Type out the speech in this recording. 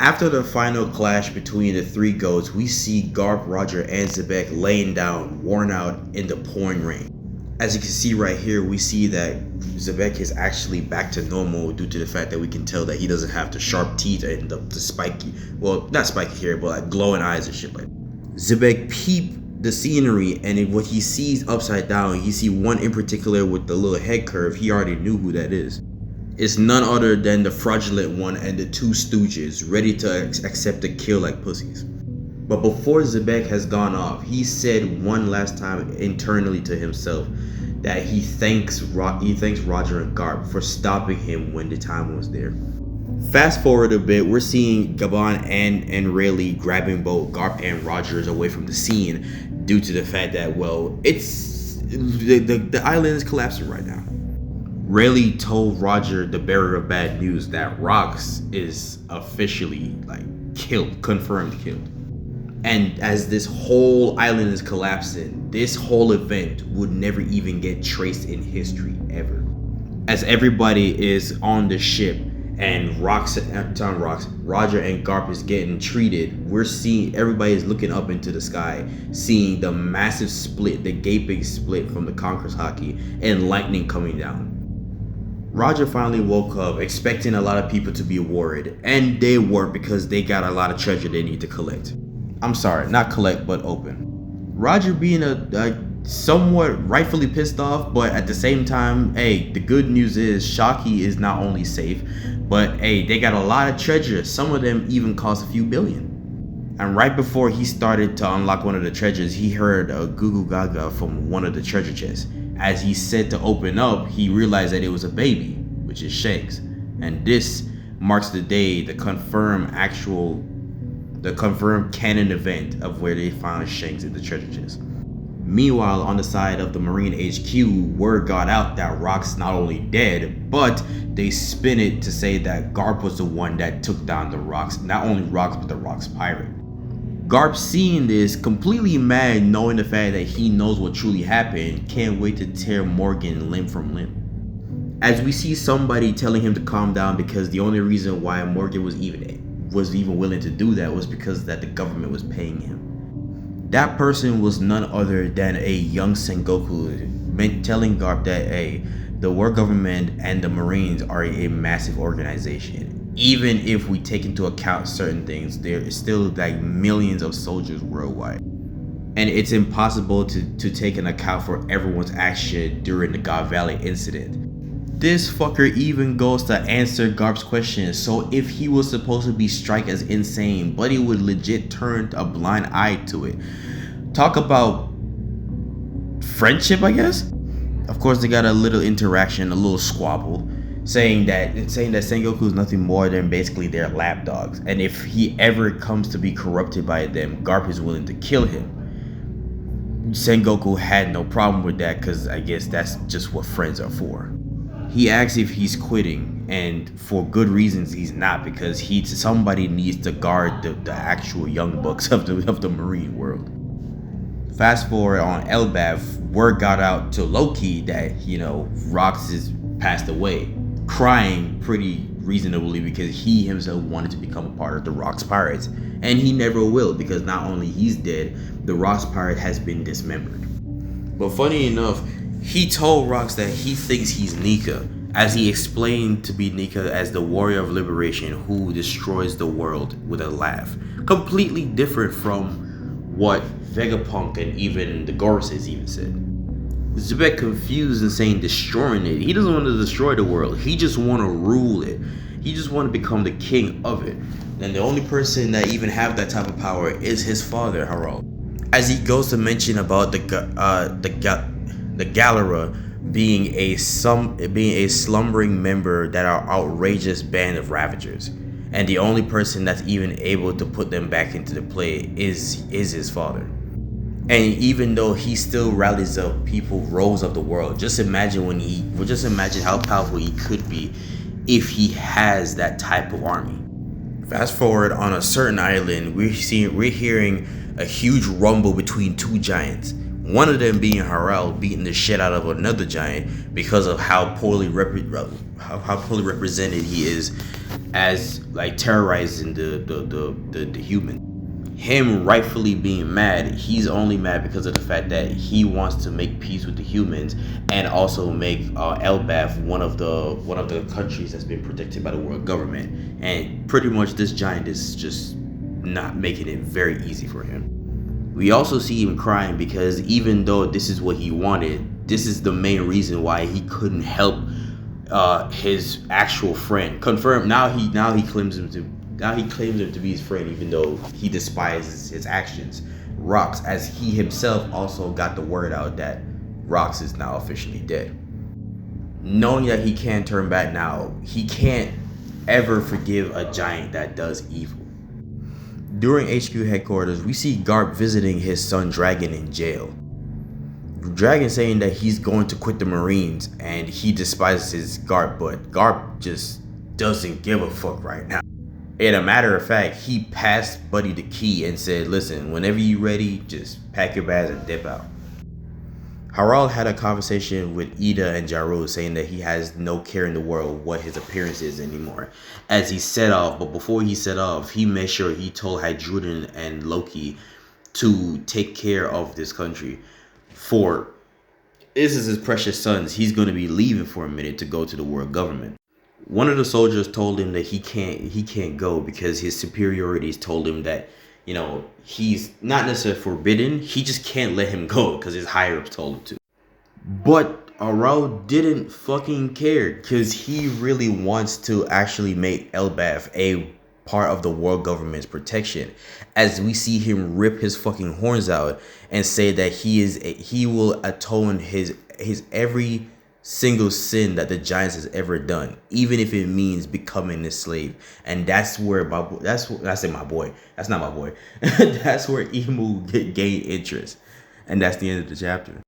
After the final clash between the three goats, we see Garp, Roger, and Zebek laying down, worn out in the pouring rain. As you can see right here, we see that Zebek is actually back to normal due to the fact that we can tell that he doesn't have the sharp teeth and the spiky, well, not spiky hair, but like glowing eyes and shit like that. Zebek peep the scenery, and what he sees upside down, he see one in particular with the little head curve. He already knew who that is. It's none other than the fraudulent one and the two stooges, ready to accept a kill like pussies. But before Zebek has gone off, he said one last time internally to himself that he thanks Roger and Garp for stopping him when the time was there. Fast forward a bit, we're seeing Gabon and Rayleigh grabbing both Garp and Rogers away from the scene due to the fact that, well, it's the island is collapsing right now. Rayleigh told Roger, the bearer of bad news, that Rox is officially killed, confirmed killed. And as this whole island is collapsing, this whole event would never even get traced in history ever. As everybody is on the ship and Roger and Garp is getting treated, we're seeing everybody is looking up into the sky, seeing the massive split, the gaping split from the Conqueror's Haki, and lightning coming down. Roger finally woke up expecting a lot of people to be worried, and they weren't because they got a lot of treasure they need to collect. I'm sorry, not collect, but open. Roger being a somewhat rightfully pissed off, but at the same time, hey, the good news is Shaki is not only safe, but hey, they got a lot of treasure. Some of them even cost a few billion. And right before he started to unlock one of the treasures, he heard a goo goo gaga from one of the treasure chests. As he said to open up, he realized that it was a baby, which is Shanks. And this marks the day, the confirmed canon event of where they found Shanks in the treasure chest. Meanwhile, on the side of the Marine HQ, word got out that Rock's not only dead, but they spin it to say that Garp was the one that took down the Rocks, not only Rocks, but the Rocks pirate. Garp, seeing this, completely mad, knowing the fact that he knows what truly happened, can't wait to tear Morgan limb from limb. As we see somebody telling him to calm down because the only reason why Morgan was even willing to do that was because that the government was paying him. That person was none other than a young Sengoku, telling Garp that, hey, the world government and the Marines are a massive organization. Even if we take into account certain things, there is still millions of soldiers worldwide. And it's impossible to take an account for everyone's action during the God Valley incident. This fucker even goes to answer Garp's question, so if he was supposed to be struck as insane, Buddy would legit turn a blind eye to it. Talk about friendship, I guess? Of course, they got a little interaction, a little squabble, saying that Sengoku is nothing more than basically their lapdogs, and if he ever comes to be corrupted by them, Garp is willing to kill him. Sengoku had no problem with that because I guess that's just what friends are for. He asks if he's quitting, and for good reasons he's not, because somebody needs to guard the actual young bucks of the Marine world. Fast forward on Elbaf, word got out to Loki that, Rox is passed away, crying pretty reasonably because he himself wanted to become a part of the Rox Pirates, and he never will because not only he's dead, the Rox Pirate has been dismembered. But funny enough, he told Rox that he thinks he's Nika, as he explained to be Nika as the warrior of liberation who destroys the world with a laugh. Completely different from what Vegapunk and even the Goruses even said. Zebek confused and saying destroying it. He doesn't want to destroy the world. He just want to rule it. He just want to become the king of it. And the only person that even have that type of power is his father, Harald. As he goes to mention about the Galera being a slumbering member that are outrageous band of ravagers, and the only person that's even able to put them back into the play is his father. And even though he still rallies up people, roles of the world, just imagine how powerful he could be if he has that type of army. Fast forward on a certain island, we're hearing a huge rumble between two giants. One of them being Harel beating the shit out of another giant because of how poorly represented he is as like terrorizing the human. Him rightfully being mad, he's only mad because of the fact that he wants to make peace with the humans and also make Elbaf one of the countries that's been protected by the world government. And pretty much this giant is just not making it very easy for him. We also see him crying because even though this is what he wanted, this is the main reason why he couldn't help his actual friend. Confirmed now he claims him to be his friend, even though he despises his actions. Rox, as he himself also got the word out that Rox is now officially dead. Knowing that he can't turn back now, he can't ever forgive a giant that does evil. During HQ headquarters, we see Garp visiting his son Dragon in jail. Dragon saying that he's going to quit the Marines and he despises Garp, but Garp just doesn't give a fuck right now. And a matter of fact, he passed Buddy the key and said, listen, whenever you ready, just pack your bags and dip out. Harel had a conversation with Ida and Jarrod saying that he has no care in the world what his appearance is anymore as he set off. But before he set off, he made sure he told Hydruden and Loki to take care of this country. For this is his precious sons. He's going to be leaving for a minute to go to the world government. One of the soldiers told him that he can't go because his superiorities told him that, you know, he's not necessarily forbidden. He just can't let him go because his higher ups told him to. But Arao didn't fucking care because he really wants to actually make Elbaf a part of the world government's protection. As we see him rip his fucking horns out and say that he will atone his every single sin that the Giants has ever done, even if it means becoming a slave. And that's where that's not my boy. That's where Emu gained interest, and that's the end of the chapter.